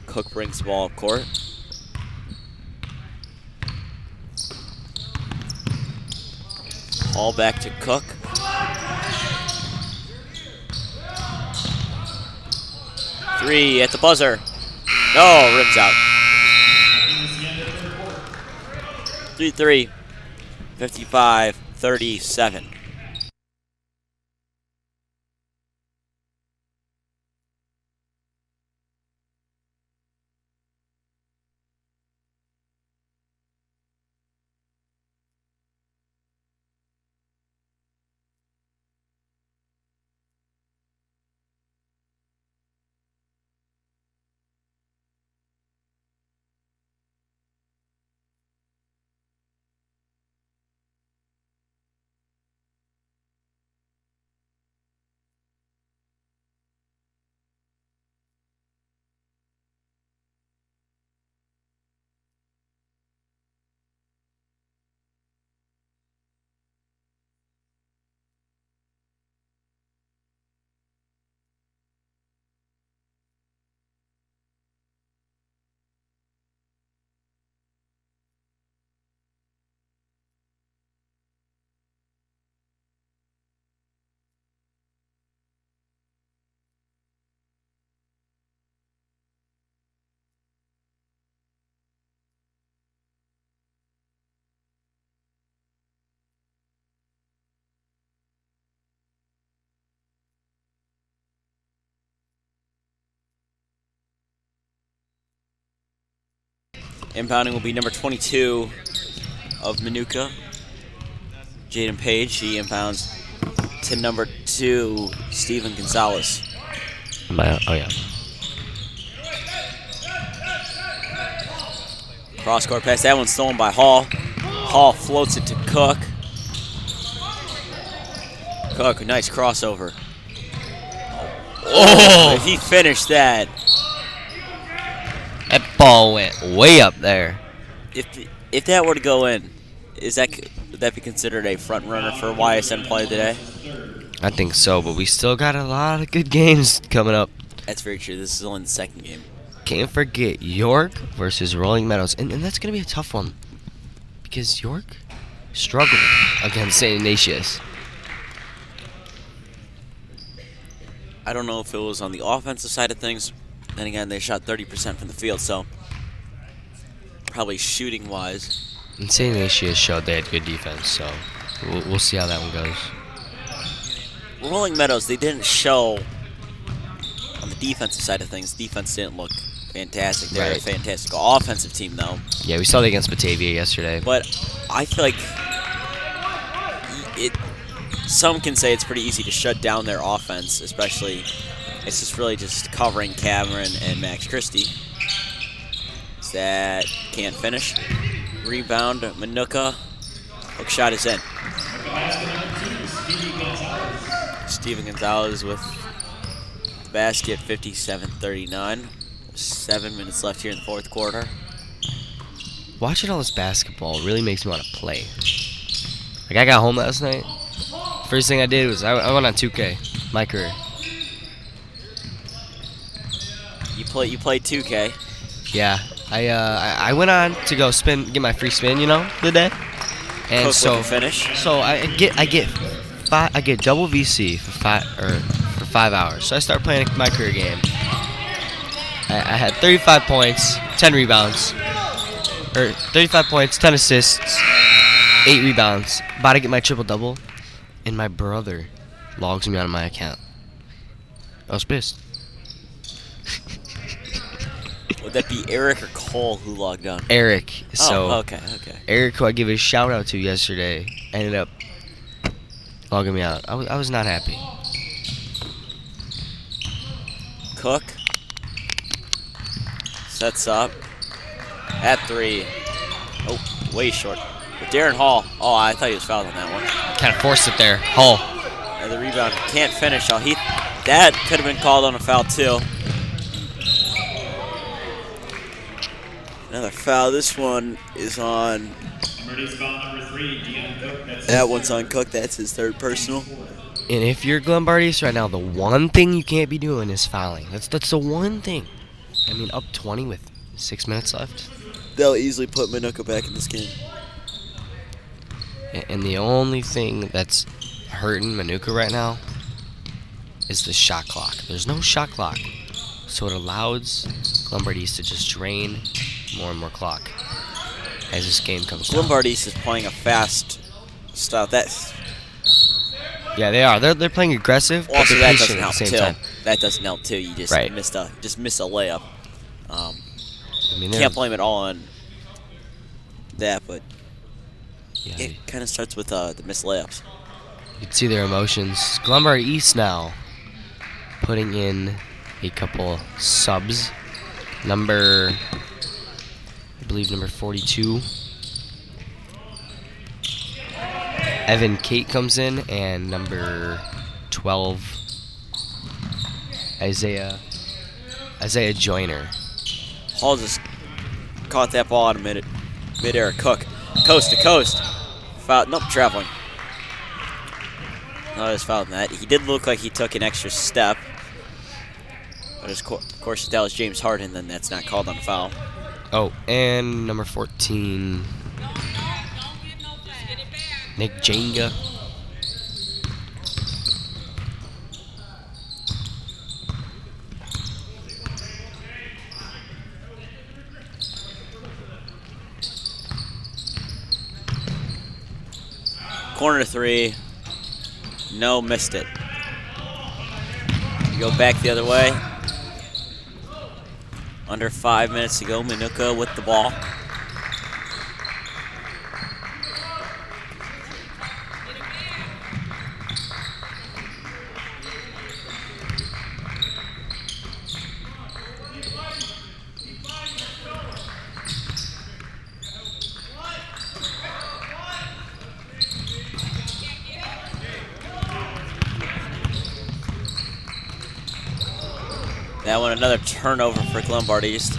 Cook brings the ball up court. All back to Cook. Three at the buzzer. No, rims out. 3-3. 55-37. Inbounding will be number 22 of Minnoka, Jaden Page. He inbounds to number 2, Steven Gonzalez. Oh, yeah. Cross-court pass. That one's stolen by Hall. Hall floats it to Cook. Cook, nice crossover. Oh! If he finished that. That ball went way up there. If that were to go in, would that be considered a front runner for YSN play today? I think so, but we still got a lot of good games coming up. That's very true. This is only the second game. Can't forget York versus Rolling Meadows, and that's going to be a tough one because York struggled against St. Ignatius. I don't know if it was on the offensive side of things. Then again, they shot 30% from the field, so probably shooting-wise. And St. Ignatius showed they had good defense, so we'll see how that one goes. Rolling Meadows, they didn't show on the defensive side of things. Defense didn't look fantastic. They're Right. a fantastic offensive team, though. Yeah, we saw that against Batavia yesterday. But I feel like some can say it's pretty easy to shut down their offense, especially it's just really just covering Cameron and Max Christie. That can't finish. Rebound, Minnoka. Hook shot is in. Steven Gonzalez with the basket, 57-39. 7 minutes left here in the fourth quarter. Watching all this basketball really makes me want to play. Like, I got home last night. First thing I did was I went on 2K, my career. You play 2K. Yeah, I went on to go get my free spin, you know, the day. And Cook so with the finish. So I get double VC for 5 hours. So I start playing my career game. I had 35 points, 10 rebounds, or 35 points, 10 assists, 8 rebounds. About to get my triple double, and my brother logs me out of my account. I was pissed. Would that be Eric or Cole who logged on? Eric. So oh, okay. Eric, who I gave a shout out to yesterday, ended up logging me out. I was not happy. Cook sets up at 3. Oh, way short. But Darren Hall. Oh, I thought he was fouled on that one. Kind of forced it there. Hall. And the rebound can't finish. Oh, that could have been called on a foul too. Another foul. This one is on. Emergency foul number 3, Dion Cook. That one's on Cook. That's his third personal. And if you're Glenbard East right now, the one thing you can't be doing is fouling. That's the one thing. I mean, up 20 with 6 minutes left. They'll easily put Minnoka back in this game. And the only thing that's hurting Minnoka right now is the shot clock. There's no shot clock. So it allows Glenbard East to just drain more and more clock as this game comes down. Glenbard East is playing a fast style. Yeah, they are. They're playing aggressive, but Also, they're that patient doesn't at the help same too. time. That doesn't help too. You just Right. missed a layup. I mean, Can't blame it all on that, but yeah, it kind of starts with the missed layups. you can see their emotions. Glenbard East now putting in a couple subs. I believe number 42. Evan Kate comes in, and number 12, Isaiah Joyner. Hall just caught that ball out of mid-air. Cook, coast to coast. Foul. Nope, traveling. No, it was fouled in that. He did look like he took an extra step. But of course, if that was James Harden, then that's not called on a foul. Oh, and number 14, Nick Jenga. Corner 3. No, missed it. Go back the other way. Under 5 minutes to go. Minnoka with the ball. That one, another turnover for Glenbard East.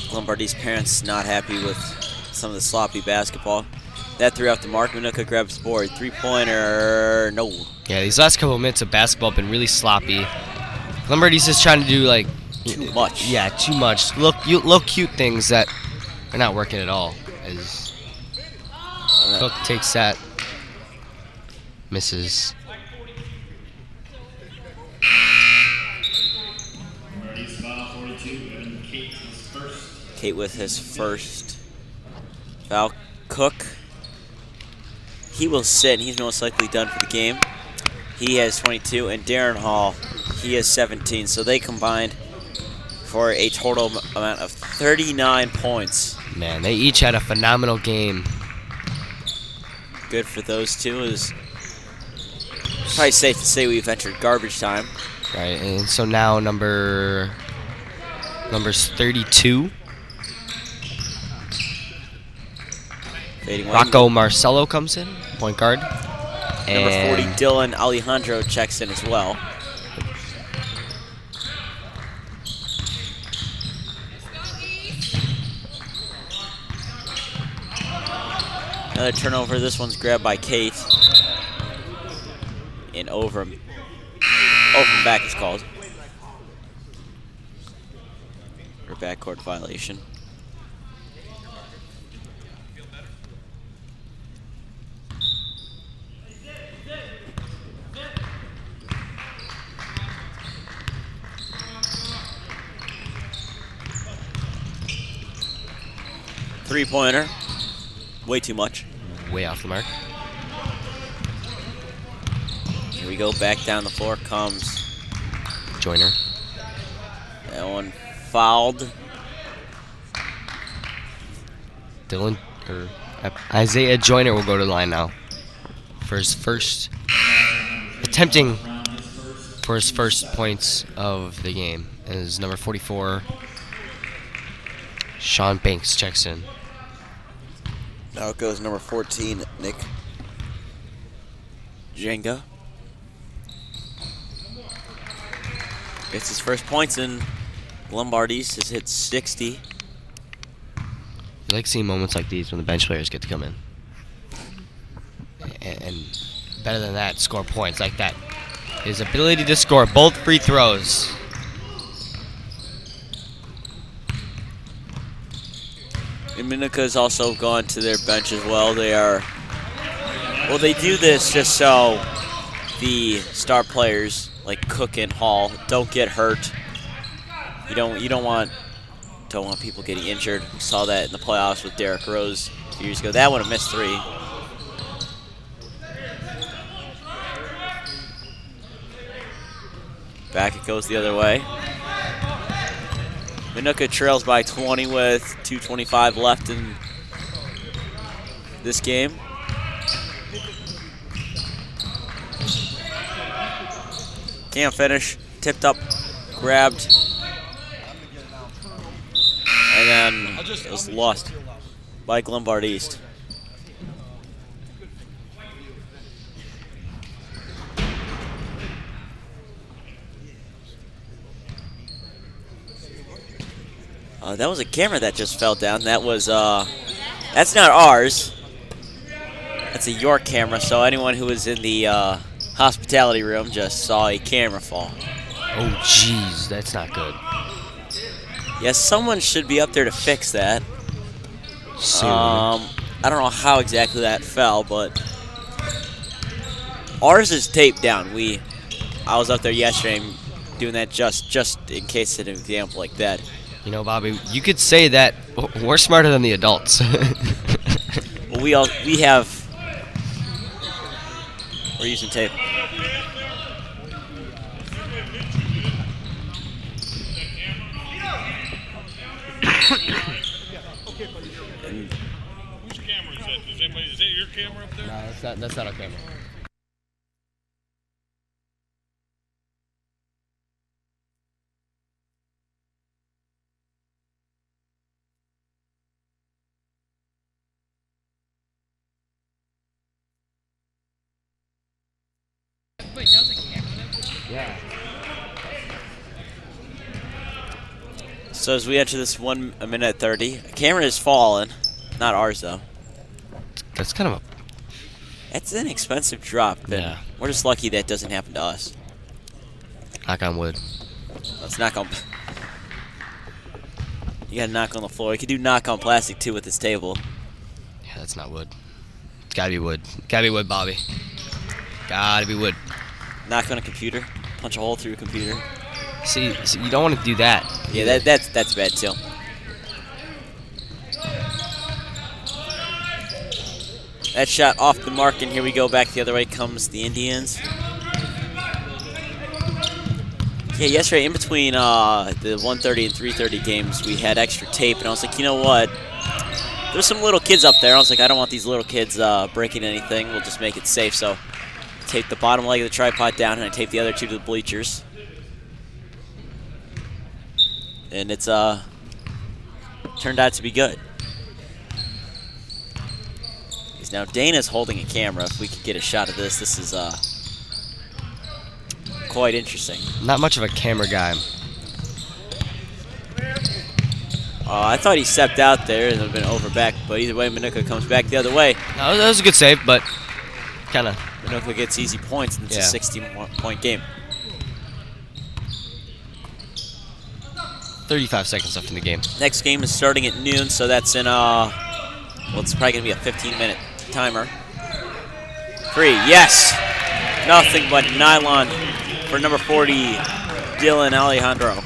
Glenbard East parents not happy with some of the sloppy basketball. That threw off the mark. Minnoka grabs the board. Three-pointer, no. Yeah, these last couple of minutes of basketball have been really sloppy. Glenbard East is trying to do like Too much. Yeah, too much. Look cute things that are not working at all. As Cook takes that, misses. Emergency foul 42, Evan Kate is first. Kate with his first foul. Cook, he will sit, and he's most likely done for the game. He has 22, and Darren Hall, he has 17. So they combined for a total amount of 39 points. Man, they each had a phenomenal game. Good for those two as Probably safe to say we've entered garbage time. Right, and so now number's 32. Fading away. Rocco Marcello comes in, point guard. Number 40, And Dylan Alejandro checks in as well. Another turnover. This one's grabbed by Kate. And over him back is called. For backcourt violation. Three-pointer. Way too much. way off the mark. Here we go, back down the floor comes Joyner. that one fouled. Isaiah Joyner will go to the line now for his first, attempting for his first points of the game. And his number 44, Sean Banks, checks in. Now it goes number 14, Nick Jenga. Gets his first points in. Glenbard East has hit 60. You like seeing moments like these when the bench players get to come in. And better than that, score points like that. His ability to score both free throws. And Minnoka has also gone to their bench as well. They are, well, they do this just so the star players like Cook and Hall don't get hurt. You don't want people getting injured. We saw that in the playoffs with Derrick Rose a few years ago. That one a missed three. Back it goes the other way. Minnoka trails by 20 with 2:25 left in this game. Can't finish. Tipped up, grabbed, and then it was lost by Glenbard East. That was a camera that just fell down. That was, that's not ours. That's a York camera, so anyone who was in the hospitality room just saw a camera fall. Oh, jeez, that's not good. Yes, someone should be up there to fix that. Soon. I don't know how exactly that fell, but ours is taped down. I was up there yesterday doing that just in case of an example like that. You know, Bobby, you could say that we're smarter than the adults. Well, we're using tape. Whose camera is that? Is that your camera up there? No, that's not our camera. Yeah. So as we enter this 1 minute 30, a camera has fallen. Not ours though. That's kind of That's an expensive drop. Yeah. We're just lucky that doesn't happen to us. a knock on wood. Let's knock on. You gotta knock on the floor. You could do knock on plastic too with this table. Yeah, that's not wood. It's gotta be wood. Gotta be wood, Bobby. Gotta be wood. Knock on a computer. Punch a hole through a computer. See, you don't want to do that. Yeah, that's bad too. That shot off the mark, and here we go. Back the other way comes the Indians. Yeah, yesterday in between the 1:30 and 3:30 games, we had extra tape, and I was like, you know what? There's some little kids up there. I was like, I don't want these little kids breaking anything. We'll just make it safe. So tape the bottom leg of the tripod down, and I tape the other two to the bleachers. And it's turned out to be good. Now Dana's holding a camera. If we could get a shot of this, this is quite interesting. Not much of a camera guy. I thought he stepped out there and it would have been over back, but either way, Minnoka comes back the other way. No, that was a good save, but kind of. Minnoka gets easy points, and it's a 16-point game. 35 seconds left in the game. Next game is starting at noon, so that's in, well, it's probably going to be a 15-minute timer. 3, yes! Nothing but nylon for number 40, Dylan Alejandro.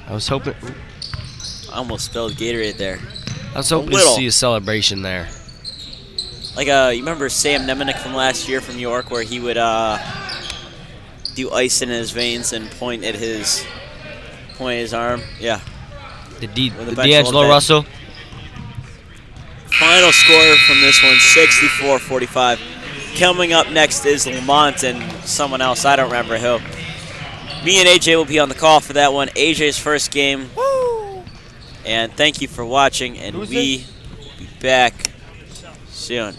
I was hoping. I almost spilled Gatorade there. I was hoping to see a celebration there. Like, you remember Sam Nemenick from last year from York, where he would do ice in his veins and point at his arm? Yeah. The D'Angelo Russell. Final score from this one, 64-45. Coming up next is Lamont and someone else. I don't remember who. Me and AJ will be on the call for that one. AJ's first game. Woo! And thank you for watching, and we will be back soon.